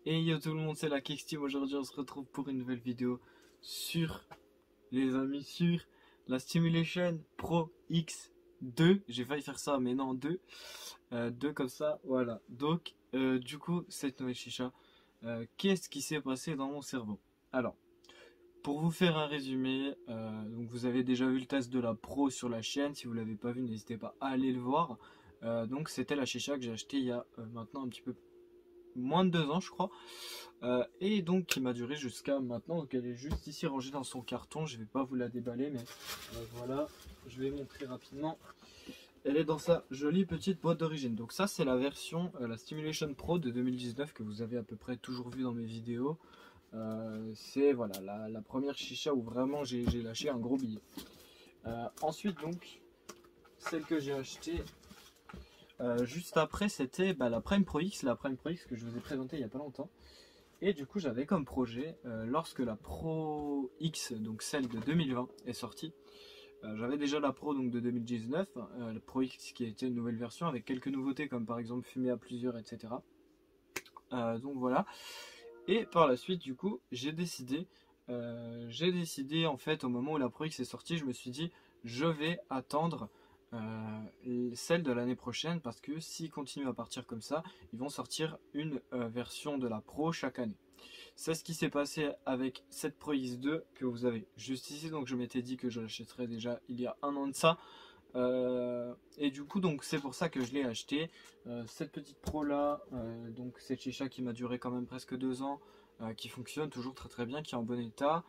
Et yo tout le monde, c'est la Kix Team. Aujourd'hui on se retrouve pour une nouvelle vidéo sur, les amis, sur la Stimulation Pro X2. J'ai failli faire ça mais non, 2. 2 comme ça, voilà. Donc du coup cette nouvelle chicha, qu'est-ce qui s'est passé dans mon cerveau? Alors, pour vous faire un résumé, donc vous avez déjà vu le test de la Pro sur la chaîne. Si vous ne l'avez pas vu, n'hésitez pas à aller le voir. Donc c'était la chicha que j'ai acheté il y a maintenant un petit peu moins de 2 ans je crois, et donc qui m'a duré jusqu'à maintenant. Donc elle est juste ici rangée dans son carton, je vais pas vous la déballer mais voilà, je vais montrer rapidement. Elle est dans sa jolie petite boîte d'origine. Donc ça c'est la version, la Stimulation Pro de 2019 que vous avez à peu près toujours vu dans mes vidéos. C'est voilà la première chicha où vraiment j'ai lâché un gros billet. Ensuite donc celle que j'ai achetée juste après, c'était la Prime Pro X, que je vous ai présentée il n'y a pas longtemps. Et du coup j'avais comme projet, lorsque la Pro X, donc celle de 2020 est sortie, j'avais déjà la Pro donc de 2019, la Pro X qui était une nouvelle version avec quelques nouveautés comme par exemple fumer à plusieurs, etc. Donc voilà. Et par la suite du coup j'ai décidé en fait, au moment où la Pro X est sortie, je me suis dit je vais attendre celle de l'année prochaine, parce que s'ils continuent à partir comme ça, ils vont sortir une version de la Pro chaque année. C'est ce qui s'est passé avec cette Pro X2 que vous avez juste ici. Donc je m'étais dit que je l'achèterais déjà il y a un an de ça, et du coup donc c'est pour ça que je l'ai acheté. Cette petite Pro là, donc cette chicha qui m'a duré quand même presque 2 ans, qui fonctionne toujours très bien, qui est en bon état.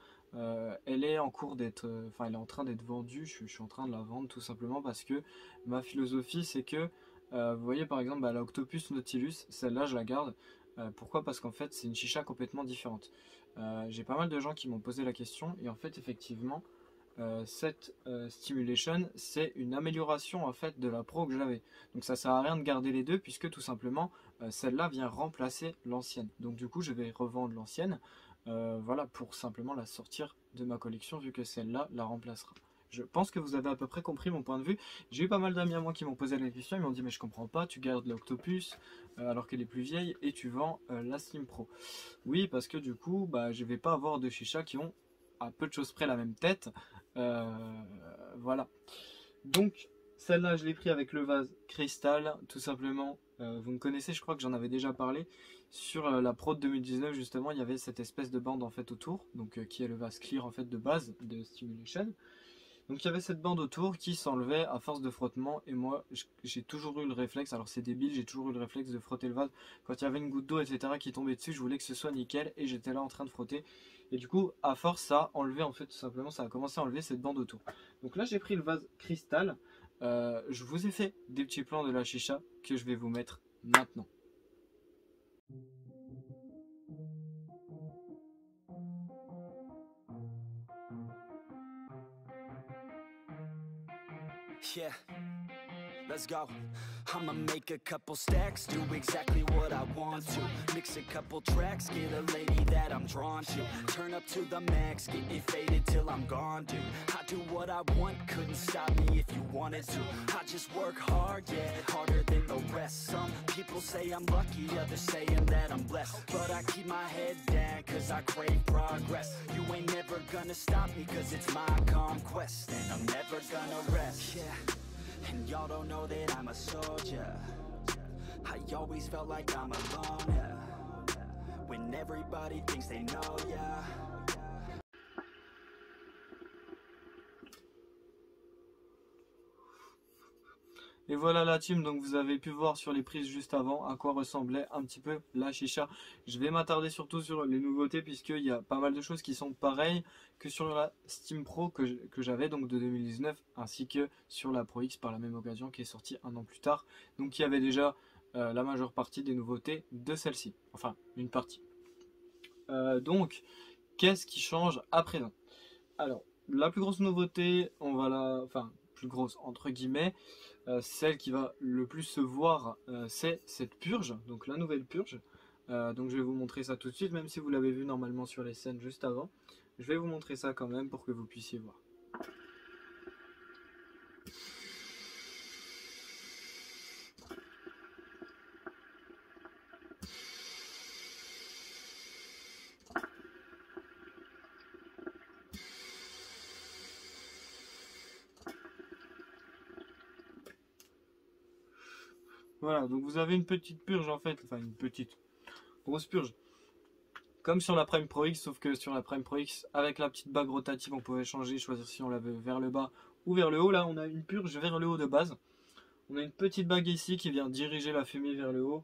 Elle est en cours d'être, elle est en train d'être vendue. Je suis en train de la vendre tout simplement parce que ma philosophie c'est que, vous voyez par exemple la Octopus Nautilus, celle-là je la garde. Pourquoi? Parce qu'en fait c'est une chicha complètement différente. J'ai pas mal de gens qui m'ont posé la question et en fait effectivement cette Stimulation c'est une amélioration en fait de la Pro que j'avais. Donc ça sert à rien de garder les deux puisque tout simplement celle-là vient remplacer l'ancienne. Donc du coup je vais revendre l'ancienne, voilà, pour simplement la sortir de ma collection vu que celle-là la remplacera. Je pense que vous avez à peu près compris mon point de vue. J'ai eu pas mal d'amis à moi qui m'ont posé la question, ils m'ont dit mais je comprends pas, tu gardes l'Octopus alors qu'elle est plus vieille et tu vends la Slim Pro. Oui, parce que du coup je vais pas avoir de chicha qui ont à peu de choses près la même tête. Voilà. Donc celle-là je l'ai pris avec le vase cristal tout simplement. Vous me connaissez, je crois que j'en avais déjà parlé sur la Pro de 2019 justement. Il y avait cette espèce de bande en fait autour, donc qui est le vase clear en fait de base de Stimulation. Donc il y avait cette bande autour qui s'enlevait à force de frottement, et moi j'ai toujours eu le réflexe, alors c'est débile, j'ai toujours eu le réflexe de frotter le vase quand il y avait une goutte d'eau etc qui tombait dessus. Je voulais que ce soit nickel et j'étais là en train de frotter, et du coup à force ça a enlevé en fait, tout simplement ça a commencé à enlever cette bande autour. Donc là j'ai pris le vase cristal. Je vous ai fait des petits plans de la chicha que je vais vous mettre maintenant. Yeah, let's go. I'ma make a couple stacks, do exactly what I want to. Mix a couple tracks, get a lady that I'm drawn to. Turn up to the max, get me faded till I'm gone, dude. I do what I want, couldn't stop me if you wanted to. I just work hard, yeah, harder than the rest. Some people say I'm lucky, others saying that I'm blessed. But I keep my head down, cause I crave progress. You ain't never gonna stop me, cause it's my conquest. And I'm never gonna rest, yeah. And y'all don't know that I'm a soldier. I always felt like I'm alone, yeah. When everybody thinks they know, yeah. Et voilà la team, donc vous avez pu voir sur les prises juste avant à quoi ressemblait un petit peu la chicha. Je vais m'attarder surtout sur les nouveautés puisqu'il y a pas mal de choses qui sont pareilles que sur la Steam Pro que j'avais donc de 2019, ainsi que sur la Pro X par la même occasion qui est sortie un an plus tard. Donc il y avait déjà la majeure partie des nouveautés de celle-ci, enfin une partie. Donc qu'est-ce qui change à présent? Alors la plus grosse nouveauté, plus grosse entre guillemets, celle qui va le plus se voir, c'est cette purge, donc la nouvelle purge. Donc je vais vous montrer ça tout de suite, même si vous l'avez vu normalement sur les scènes juste avant. Je vais vous montrer ça quand même pour que vous puissiez voir. Voilà, donc vous avez une petite purge en fait, enfin une petite, grosse purge. Comme sur la Prime Pro X, sauf que sur la Prime Pro X, avec la petite bague rotative, on pouvait changer, choisir si on la veut vers le bas ou vers le haut. Là, on a une purge vers le haut de base. On a une petite bague ici qui vient diriger la fumée vers le haut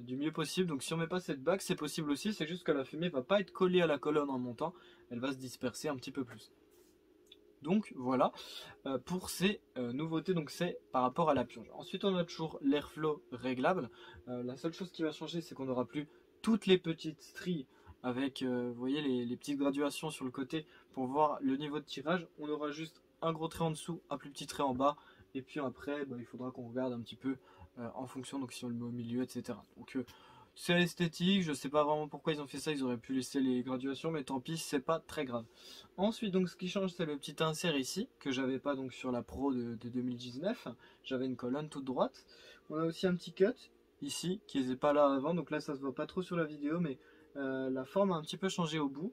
du mieux possible. Donc si on met pas cette bague, c'est possible aussi. C'est juste que la fumée va pas être collée à la colonne en montant. Elle va se disperser un petit peu plus. Donc voilà pour ces nouveautés. Donc c'est par rapport à la purge. Ensuite on a toujours l'airflow réglable. La seule chose qui va changer, c'est qu'on n'aura plus toutes les petites stries avec vous voyez les petites graduations sur le côté pour voir le niveau de tirage. On aura juste un gros trait en dessous, un plus petit trait en bas. Et puis après, il faudra qu'on regarde un petit peu en fonction, donc si on le met au milieu, etc. Donc c'est esthétique, je sais pas vraiment pourquoi ils ont fait ça, ils auraient pu laisser les graduations, mais tant pis, c'est pas très grave. Ensuite, donc ce qui change, c'est le petit insert ici, que j'avais pas donc sur la Pro de 2019. J'avais une colonne toute droite. On a aussi un petit cut ici, qui n'était pas là avant, donc là ça se voit pas trop sur la vidéo, mais la forme a un petit peu changé au bout.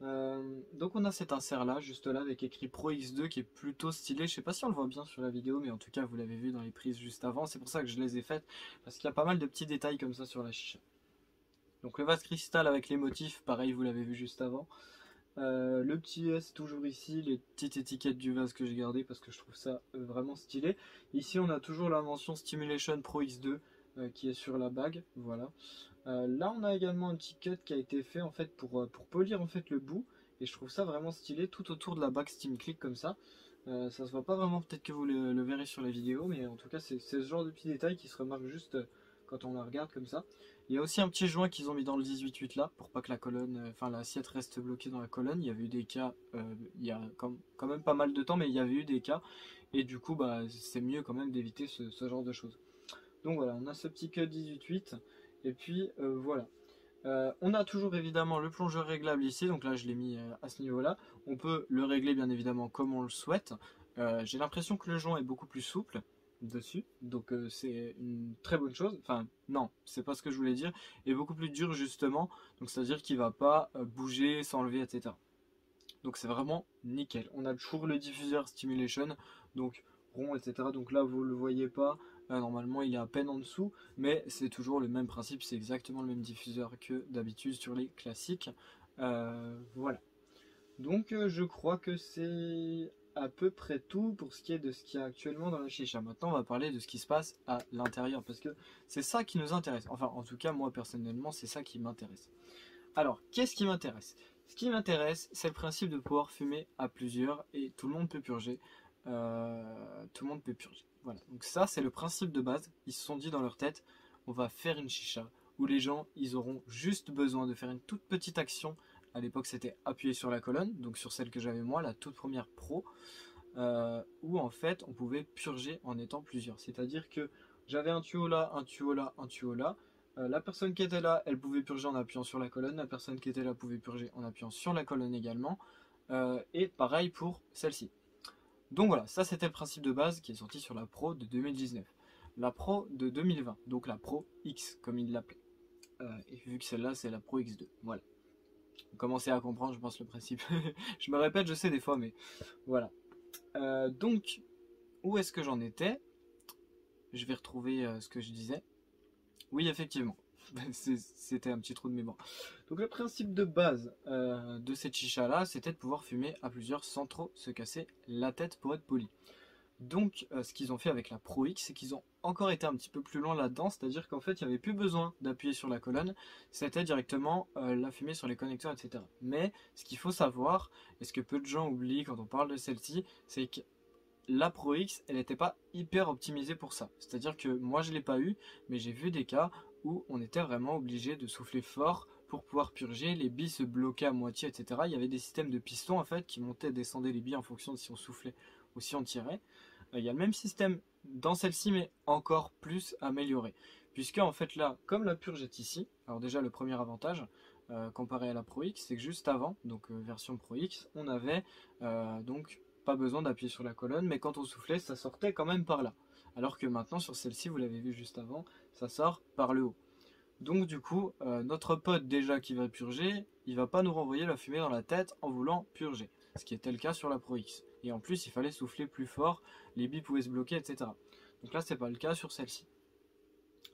Donc on a cet insert là, juste là, avec écrit Pro X2 qui est plutôt stylé. Je sais pas si on le voit bien sur la vidéo, mais en tout cas vous l'avez vu dans les prises juste avant. C'est pour ça que je les ai faites, parce qu'il y a pas mal de petits détails comme ça sur la chicha. Donc le vase cristal avec les motifs, pareil, vous l'avez vu juste avant. Le petit S toujours ici, les petites étiquettes du vase que j'ai gardé parce que je trouve ça vraiment stylé. Ici on a toujours la mention Stimulation Pro X2 qui est sur la bague, voilà. Là on a également un petit cut qui a été fait en fait pour polir en fait le bout, et je trouve ça vraiment stylé tout autour de la bague Steam Click comme ça. Ça se voit pas vraiment, peut-être que vous le verrez sur la vidéo, mais en tout cas c'est ce genre de petits détails qui se remarquent juste quand on la regarde comme ça. Il y a aussi un petit joint qu'ils ont mis dans le 18-8 là, pour pas que la colonne, enfin l'assiette reste bloquée dans la colonne. Il y avait eu des cas, il y a quand même pas mal de temps, mais il y avait eu des cas, et du coup c'est mieux quand même d'éviter ce genre de choses. Donc voilà, on a ce petit cut 18-8, et puis voilà. On a toujours évidemment le plongeur réglable ici, donc là je l'ai mis à ce niveau là. On peut le régler bien évidemment comme on le souhaite. J'ai l'impression que le joint est beaucoup plus souple dessus, donc c'est une très bonne chose. Enfin non, c'est pas ce que je voulais dire, et beaucoup plus dur justement, donc c'est à dire qu'il va pas bouger, s'enlever, etc. Donc c'est vraiment nickel. On a toujours le diffuseur Stimulation, donc rond, etc. Donc là vous le voyez pas, normalement il est à peine en dessous, mais c'est toujours le même principe, c'est exactement le même diffuseur que d'habitude sur les classiques. Voilà. Donc je crois que c'est à peu près tout pour ce qui est de ce qu'il y a actuellement dans la chicha. Maintenant on va parler de ce qui se passe à l'intérieur, parce que c'est ça qui nous intéresse. Enfin en tout cas moi personnellement c'est ça qui m'intéresse. Alors qu'est-ce qui m'intéresse? Ce qui m'intéresse, c'est le principe de pouvoir fumer à plusieurs et tout le monde peut purger. Tout le monde peut purger. Voilà. Donc ça, c'est le principe de base. Ils se sont dit dans leur tête, on va faire une chicha où les gens, ils auront juste besoin de faire une toute petite action. À l'époque, c'était appuyer sur la colonne, donc sur celle que j'avais moi, la toute première Pro, où en fait, on pouvait purger en étant plusieurs. C'est-à-dire que j'avais un tuyau là, un tuyau là, un tuyau là. La personne qui était là, elle pouvait purger en appuyant sur la colonne. La personne qui était là pouvait purger en appuyant sur la colonne également. Et pareil pour celle-ci. Donc voilà, ça c'était le principe de base qui est sorti sur la Pro de 2019. La Pro de 2020, donc la Pro X comme il l'appelait. Et vu que celle-là c'est la Pro X2. Voilà. Vous commencez à comprendre, je pense, le principe. Je me répète, je sais des fois, mais voilà. Donc, où est-ce que j'en étais? Je vais retrouver ce que je disais. Oui, effectivement. C'était un petit trou de mémoire. Donc le principe de base de cette chicha là, c'était de pouvoir fumer à plusieurs sans trop se casser la tête, pour être poli. Donc ce qu'ils ont fait avec la Pro X, c'est qu'ils ont encore été un petit peu plus loin là-dedans, c'est-à-dire qu'en fait il n'y avait plus besoin d'appuyer sur la colonne, c'était directement la fumée sur les connecteurs, etc. Mais ce qu'il faut savoir, et ce que peu de gens oublient quand on parle de celle-ci, c'est que la Pro X, elle n'était pas hyper optimisée pour ça. C'est-à-dire que moi je l'ai pas eu, mais j'ai vu des cas où on était vraiment obligé de souffler fort pour pouvoir purger, les billes se bloquaient à moitié, etc. Il y avait des systèmes de pistons en fait qui montaient et descendaient les billes en fonction de si on soufflait ou si on tirait. Il y a le même système dans celle-ci, mais encore plus amélioré. Puisque en fait là, comme la purge est ici, alors déjà le premier avantage, comparé à la Pro X, c'est que juste avant, donc version Pro X, on avait donc pas besoin d'appuyer sur la colonne, mais quand on soufflait, ça sortait quand même par là. Alors que maintenant sur celle-ci, vous l'avez vu juste avant, ça sort par le haut. Donc du coup, notre pote déjà qui va purger, il va pas nous renvoyer la fumée dans la tête en voulant purger. Ce qui était le cas sur la Pro X. Et en plus, il fallait souffler plus fort, les billes pouvaient se bloquer, etc. Donc là c'est pas le cas sur celle-ci.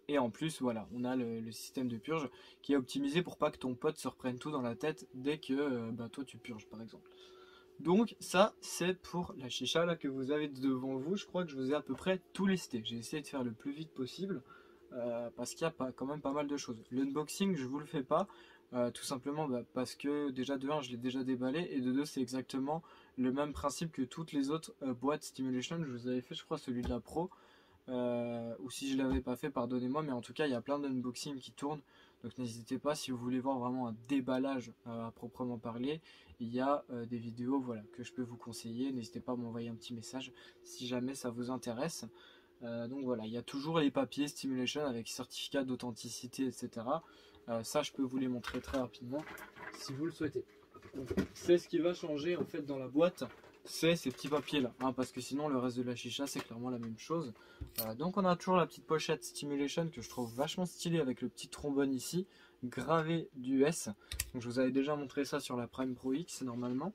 Et en plus voilà, on a le système de purge qui est optimisé pour pas que ton pote se reprenne tout dans la tête dès que toi tu purges par exemple. Donc ça c'est pour la chicha là que vous avez devant vous. Je crois que je vous ai à peu près tout listé. J'ai essayé de faire le plus vite possible parce qu'il y a quand même pas mal de choses. L'unboxing je vous le fais pas tout simplement parce que déjà de 1 je l'ai déjà déballé et de 2 c'est exactement le même principe que toutes les autres boîtes Stimulation. Je vous avais fait je crois celui de la Pro ou si je l'avais pas fait pardonnez-moi, mais en tout cas il y a plein d'unboxing qui tournent. Donc n'hésitez pas si vous voulez voir vraiment un déballage à proprement parler. Il y a des vidéos voilà, que je peux vous conseiller. N'hésitez pas à m'envoyer un petit message si jamais ça vous intéresse. Donc voilà, il y a toujours les papiers Stimulation avec certificat d'authenticité, etc. Ça, je peux vous les montrer très rapidement si vous le souhaitez. C'est ce qui va changer en fait dans la boîte, c'est ces petits papiers là, hein, parce que sinon le reste de la chicha c'est clairement la même chose. Donc on a toujours la petite pochette Stimulation que je trouve vachement stylée avec le petit trombone ici, gravé du S. Donc je vous avais déjà montré ça sur la Prime Pro X normalement.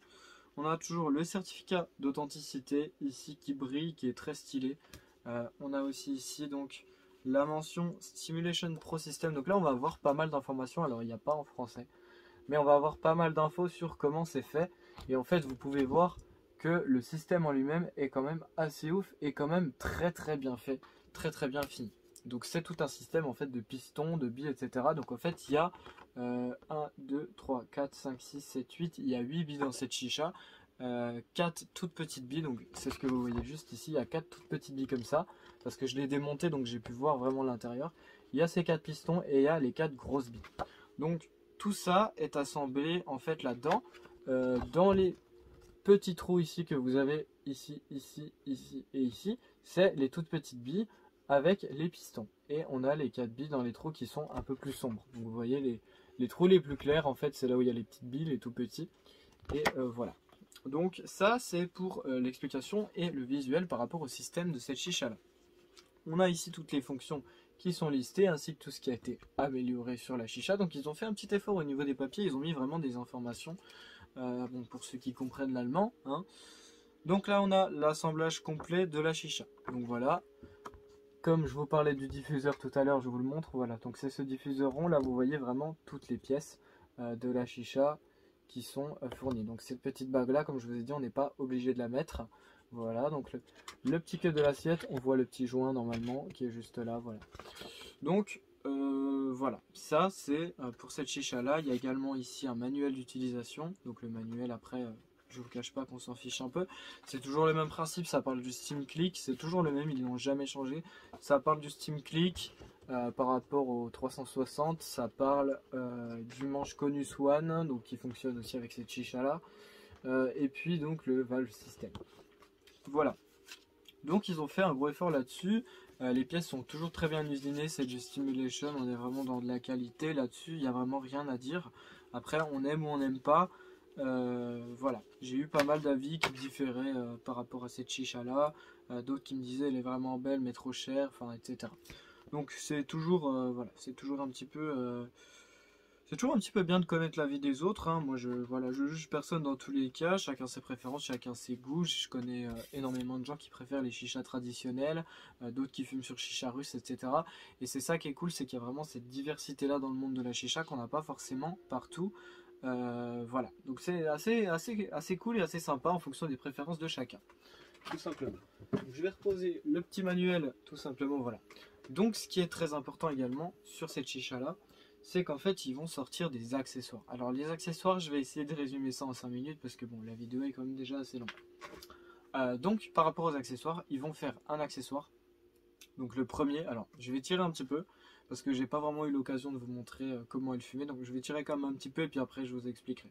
On a toujours le certificat d'authenticité ici qui brille, qui est très stylé. On a aussi ici donc la mention Stimulation Pro System. Donc là on va avoir pas mal d'informations, alors il n'y a pas en français. Mais on va avoir pas mal d'infos sur comment c'est fait. Et en fait, vous pouvez voir que le système en lui-même est quand même assez ouf et quand même très bien fait, très bien fini. Donc c'est tout un système en fait de pistons, de billes, etc. Donc en fait, il y a 1, 2, 3, 4, 5, 6, 7, 8. Il y a 8 billes dans cette chicha. 4 toutes petites billes, donc c'est ce que vous voyez juste ici. Il y a 4 toutes petites billes comme ça. Parce que je l'ai démonté, donc j'ai pu voir vraiment l'intérieur. Il y a ces 4 pistons et il y a les 4 grosses billes. Donc tout ça est assemblé en fait là-dedans, dans les petits trous ici que vous avez ici, ici, ici et ici, c'est les toutes petites billes avec les pistons. Et on a les 4 billes dans les trous qui sont un peu plus sombres. Donc vous voyez les trous les plus clairs, en fait c'est là où il y a les petites billes, les tout petits. Et voilà. Donc ça c'est pour l'explication et le visuel par rapport au système de cette chicha là. On a ici toutes les fonctions qui sont listées ainsi que tout ce qui a été amélioré sur la chicha. Donc ils ont fait un petit effort au niveau des papiers, ils ont mis vraiment des informations bon, pour ceux qui comprennent l'allemand, hein. Donc là on a l'assemblage complet de la chicha. Donc voilà, comme je vous parlais du diffuseur tout à l'heure, je vous le montre. Voilà, donc c'est ce diffuseur rond, là vous voyez vraiment toutes les pièces de la chicha qui sont fournies. Donc cette petite bague là, comme je vous ai dit, on n'est pas obligé de la mettre. Voilà, donc le petit queue de l'assiette, on voit le petit joint normalement qui est juste là, voilà. Donc voilà, ça c'est pour cette chicha là. Il y a également ici un manuel d'utilisation. Donc le manuel après, je vous cache pas qu'on s'en fiche un peu. C'est toujours le même principe, ça parle du Steam Click, c'est toujours le même, ils n'ont jamais changé. Ça parle du Steam Click par rapport au 360, ça parle du manche Conus One, donc qui fonctionne aussi avec cette chicha là. Et puis donc le valve system. Voilà, donc ils ont fait un gros effort là-dessus. Les pièces sont toujours très bien usinées, c'est du Stimulation, on est vraiment dans de la qualité là-dessus, il n'y a vraiment rien à dire. Après on aime ou on n'aime pas, voilà. J'ai eu pas mal d'avis qui différaient par rapport à cette chicha là, d'autres qui me disaient elle est vraiment belle mais trop chère, enfin etc. Donc c'est toujours, voilà, c'est toujours un petit peu... c'est toujours un petit peu bien de connaître l'avis des autres, hein. Moi, je juge personne dans tous les cas. Chacun ses préférences, chacun ses goûts. Je connais énormément de gens qui préfèrent les chichas traditionnelles, d'autres qui fument sur chicha russe, etc. Et c'est ça qui est cool, c'est qu'il y a vraiment cette diversité-là dans le monde de la chicha qu'on n'a pas forcément partout. Voilà, donc c'est assez cool et assez sympa en fonction des préférences de chacun. Tout simplement. Donc, je vais reposer le petit manuel, tout simplement, voilà. Donc, ce qui est très important également sur cette chicha-là, c'est qu'en fait ils vont sortir des accessoires. Alors les accessoires, je vais essayer de résumer ça en 5 minutes parce que bon, la vidéo est quand même déjà assez longue. Donc par rapport aux accessoires, ils vont faire un accessoire. Donc le premier, alors je vais tirer un petit peu parce que j'ai pas vraiment eu l'occasion de vous montrer comment il fumait, donc je vais tirer quand même un petit peu et puis après je vous expliquerai.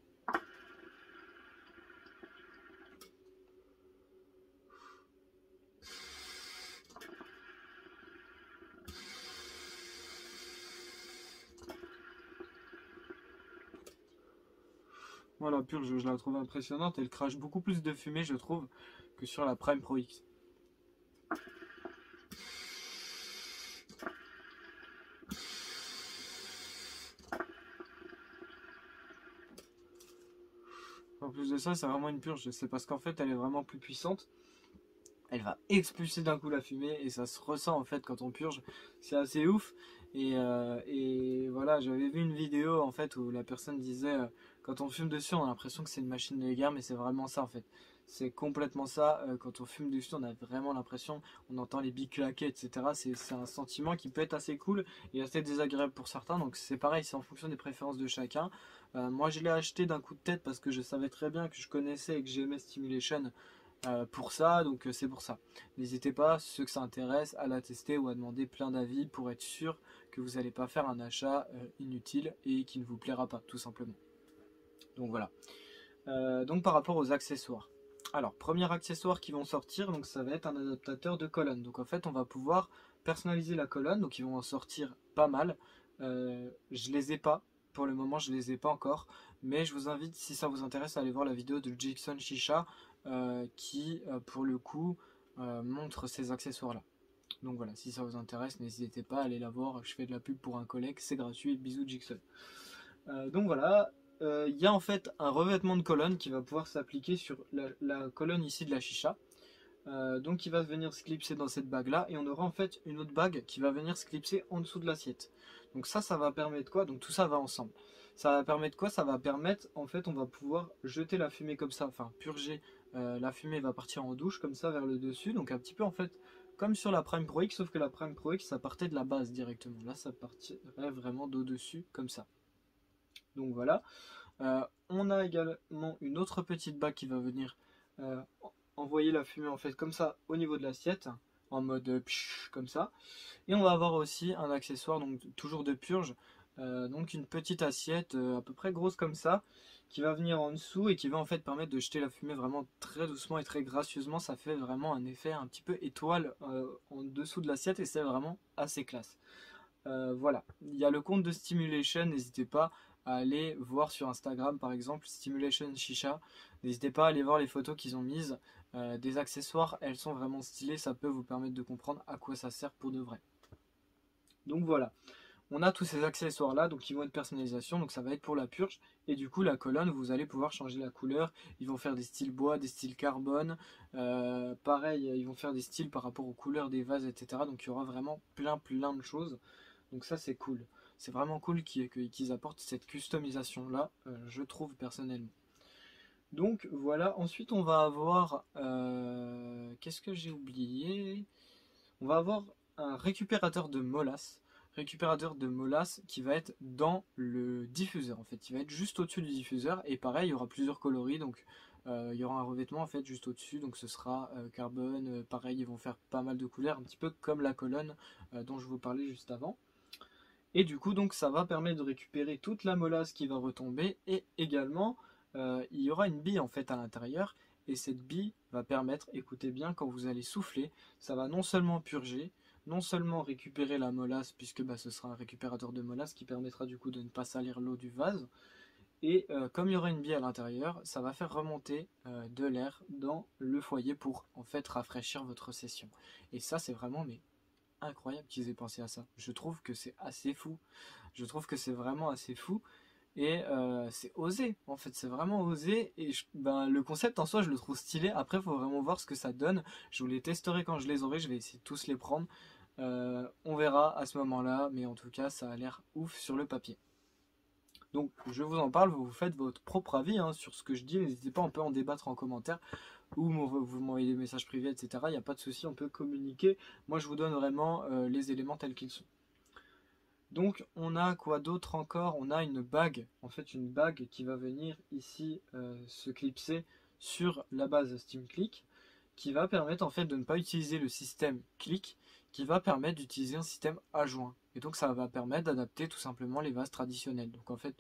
Voilà, purge, je la trouve impressionnante. Elle crache beaucoup plus de fumée, je trouve, que sur la Prime Pro X. En plus de ça, c'est vraiment une purge. C'est parce qu'en fait, elle est vraiment plus puissante. elle va expulser d'un coup la fumée et ça se ressent en fait quand on purge, c'est assez ouf. Et voilà, j'avais vu une vidéo en fait où la personne disait quand on fume dessus on a l'impression que c'est une machine de guerre, mais c'est vraiment ça en fait. C'est complètement ça, quand on fume dessus on a vraiment l'impression, on entend les billes claquer, etc. C'est un sentiment qui peut être assez cool et assez désagréable pour certains, donc c'est pareil, c'est en fonction des préférences de chacun. Moi je l'ai acheté d'un coup de tête parce que je savais très bien que je connaissais et que j'aimais Stimulation pour ça, donc c'est pour ça. N'hésitez pas, ceux que ça intéresse, à la tester ou à demander plein d'avis pour être sûr que vous n'allez pas faire un achat inutile et qui ne vous plaira pas, tout simplement. Donc voilà. Donc par rapport aux accessoires. Alors, premier accessoire qui vont sortir, donc ça va être un adaptateur de colonne. Donc en fait, on va pouvoir personnaliser la colonne, donc ils vont en sortir pas mal. Je les ai pas, pour le moment je les ai pas encore, mais je vous invite, si ça vous intéresse, à aller voir la vidéo de Jackson Shisha qui, pour le coup, montre ces accessoires-là. Donc voilà, si ça vous intéresse, n'hésitez pas à aller la voir. Je fais de la pub pour un collègue, c'est gratuit. Bisous Jackson. Donc voilà, il y a en fait un revêtement de colonne qui va pouvoir s'appliquer sur la colonne ici de la chicha. Donc il va venir se clipser dans cette bague là et on aura en fait une autre bague qui va venir se clipser en dessous de l'assiette. Donc ça va permettre quoi? Donc tout ça va ensemble. Ça va permettre quoi? Ça va permettre, en fait, on va pouvoir jeter la fumée comme ça, enfin purger. La fumée va partir en douche comme ça vers le dessus, donc un petit peu en fait comme sur la Prime Pro X, sauf que la Prime Pro X ça partait de la base directement. Là ça partirait vraiment d'au-dessus comme ça. Donc voilà. On a également une autre petite bague qui va venir euh, envoyer la fumée en fait comme ça au niveau de l'assiette, en mode psh, comme ça. Et on va avoir aussi un accessoire, donc toujours de purge, donc une petite assiette à peu près grosse comme ça, qui va venir en dessous et qui va en fait permettre de jeter la fumée vraiment très doucement et très gracieusement. Ça fait vraiment un effet un petit peu étoile en dessous de l'assiette et c'est vraiment assez classe. Voilà, il y a le compte de Stimulation, n'hésitez pas à aller voir sur Instagram par exemple, Stimulation Shisha. N'hésitez pas à aller voir les photos qu'ils ont mises des accessoires, elles sont vraiment stylées, ça peut vous permettre de comprendre à quoi ça sert pour de vrai. Donc voilà, on a tous ces accessoires là, donc ils vont être personnalisation, donc ça va être pour la purge, et du coup la colonne, vous allez pouvoir changer la couleur, ils vont faire des styles bois, des styles carbone, pareil, ils vont faire des styles par rapport aux couleurs des vases, etc. Donc il y aura vraiment plein de choses. Donc ça c'est cool. C'est vraiment cool qu'ils apportent cette customisation là, je trouve personnellement. Donc voilà, ensuite on va avoir... qu'est-ce que j'ai oublié? On va avoir un récupérateur de molasse. Récupérateur de molasse qui va être dans le diffuseur en fait. Il va être juste au-dessus du diffuseur et pareil il y aura plusieurs coloris donc il y aura un revêtement en fait juste au-dessus donc ce sera carbone. Pareil ils vont faire pas mal de couleurs un petit peu comme la colonne dont je vous parlais juste avant. Et du coup, donc, ça va permettre de récupérer toute la molasse qui va retomber. Et également, il y aura une bille en fait à l'intérieur. Et cette bille va permettre, écoutez bien, quand vous allez souffler, ça va non seulement purger, non seulement récupérer la molasse, puisque bah, ce sera un récupérateur de molasse qui permettra du coup de ne pas salir l'eau du vase. Et comme il y aura une bille à l'intérieur, ça va faire remonter de l'air dans le foyer pour en fait rafraîchir votre session. Et ça, c'est vraiment mais incroyable qu'ils aient pensé à ça. Je trouve que c'est assez fou. Je trouve que c'est vraiment assez fou. Et c'est osé. En fait, c'est vraiment osé. Et ben, le concept en soi, je le trouve stylé. Après, il faut vraiment voir ce que ça donne. Je vous les testerai quand je les aurai. Je vais essayer de tous les prendre. On verra à ce moment-là. Mais en tout cas, ça a l'air ouf sur le papier. Donc, je vous en parle. Vous faites votre propre avis sur ce que je dis. N'hésitez pas, on peut en débattre en commentaire. Ou vous m'envoyez des messages privés, etc. Il n'y a pas de souci, on peut communiquer. Moi, je vous donne vraiment les éléments tels qu'ils sont. Donc, on a quoi d'autre encore? On a une bague, en fait une bague qui va venir ici se clipser sur la base SteamClick, qui va permettre en fait de ne pas utiliser le système click, qui va permettre d'utiliser un système à joint. Et donc, ça va permettre d'adapter tout simplement les vases traditionnels. Donc, en fait,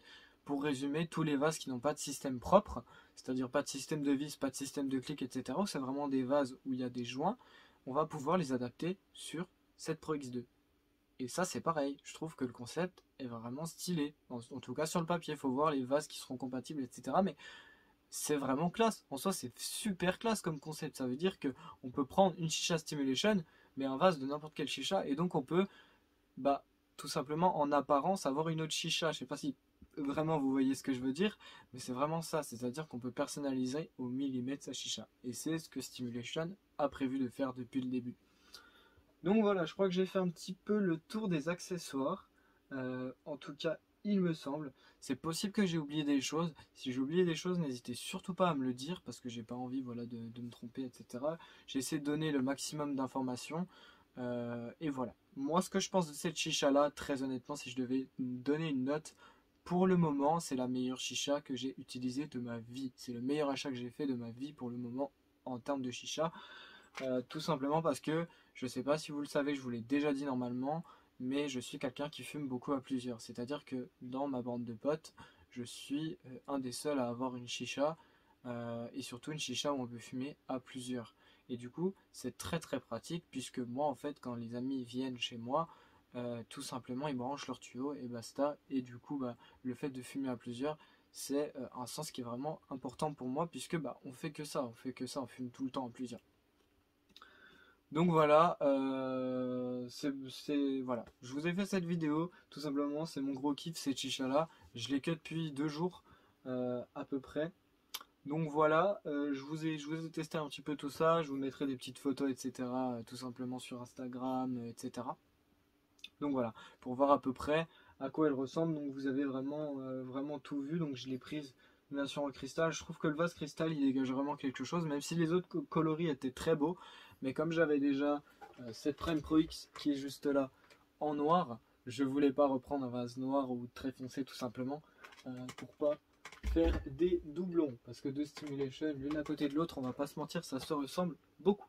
pour résumer, tous les vases qui n'ont pas de système propre, c'est-à-dire pas de système de vis, pas de système de clic, etc., c'est vraiment des vases où il y a des joints, on va pouvoir les adapter sur cette Pro X2. Et ça c'est pareil, je trouve que le concept est vraiment stylé, en tout cas sur le papier, il faut voir les vases qui seront compatibles, etc., mais c'est vraiment classe, en soi c'est super classe comme concept, ça veut dire que on peut prendre une chicha Stimulation, mais un vase de n'importe quelle chicha, et donc on peut, bah, tout simplement en apparence avoir une autre chicha, je sais pas si vraiment vous voyez ce que je veux dire, mais c'est vraiment ça, c'est-à-dire qu'on peut personnaliser au millimètre sa chicha. Et c'est ce que Stimulation a prévu de faire depuis le début. Donc voilà, je crois que j'ai fait un petit peu le tour des accessoires. En tout cas, il me semble. C'est possible que j'ai oublié des choses. Si j'ai oublié des choses, n'hésitez surtout pas à me le dire parce que j'ai pas envie voilà, de me tromper, etc. J'ai essayé de donner le maximum d'informations. Et voilà. Moi, ce que je pense de cette chicha-là, très honnêtement, si je devais donner une note, pour le moment, c'est la meilleure chicha que j'ai utilisée de ma vie. C'est le meilleur achat que j'ai fait de ma vie pour le moment en termes de chicha. Tout simplement parce que, je sais pas si vous le savez, je vous l'ai déjà dit normalement, mais je suis quelqu'un qui fume beaucoup à plusieurs. C'est-à-dire que dans ma bande de potes, je suis un des seuls à avoir une chicha, et surtout une chicha où on peut fumer à plusieurs. Et du coup, c'est très très pratique puisque moi, en fait, quand les amis viennent chez moi, tout simplement, ils branchent leur tuyau et basta. Et du coup, bah, le fait de fumer à plusieurs, c'est un sens qui est vraiment important pour moi puisque bah, on fait que ça, on fume tout le temps à plusieurs. Donc voilà, voilà. Je vous ai fait cette vidéo, tout simplement, c'est mon gros kiff, cette chicha là. Je l'ai que depuis 2 jours à peu près. Donc voilà, je vous ai testé un petit peu tout ça, je vous mettrai des petites photos, etc. Tout simplement sur Instagram, etc. Donc voilà, pour voir à peu près à quoi elle ressemble. Donc vous avez vraiment tout vu. Donc je l'ai prise bien sûr en cristal. Je trouve que le vase cristal il dégage vraiment quelque chose, même si les autres coloris étaient très beaux. Mais comme j'avais déjà cette Prime Pro X qui est juste là en noir, je voulais pas reprendre un vase noir ou très foncé tout simplement pour pas faire des doublons. Parce que deux Stimulation l'une à côté de l'autre, on va pas se mentir, ça se ressemble beaucoup.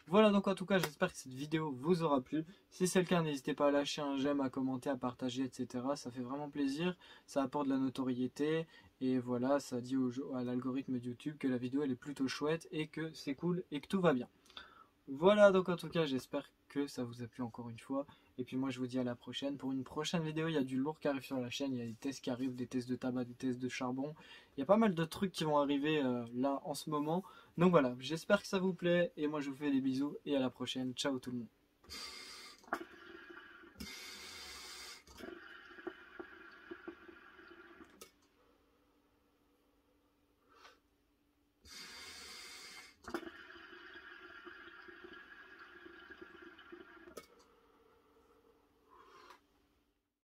Voilà, donc en tout cas j'espère que cette vidéo vous aura plu. Si c'est le cas, n'hésitez pas à lâcher un j'aime, à commenter, à partager, etc. Ça fait vraiment plaisir, ça apporte de la notoriété et voilà, ça dit à l'algorithme de YouTube que la vidéo elle est plutôt chouette et que c'est cool et que tout va bien. Voilà, donc en tout cas j'espère que ça vous a plu encore une fois. Et puis moi je vous dis à la prochaine. Pour une prochaine vidéo, il y a du lourd qui arrive sur la chaîne. Il y a des tests qui arrivent, des tests de tabac, des tests de charbon. Il y a pas mal de trucs qui vont arriver là en ce moment. Donc voilà, j'espère que ça vous plaît. Et moi je vous fais des bisous et à la prochaine. Ciao tout le monde.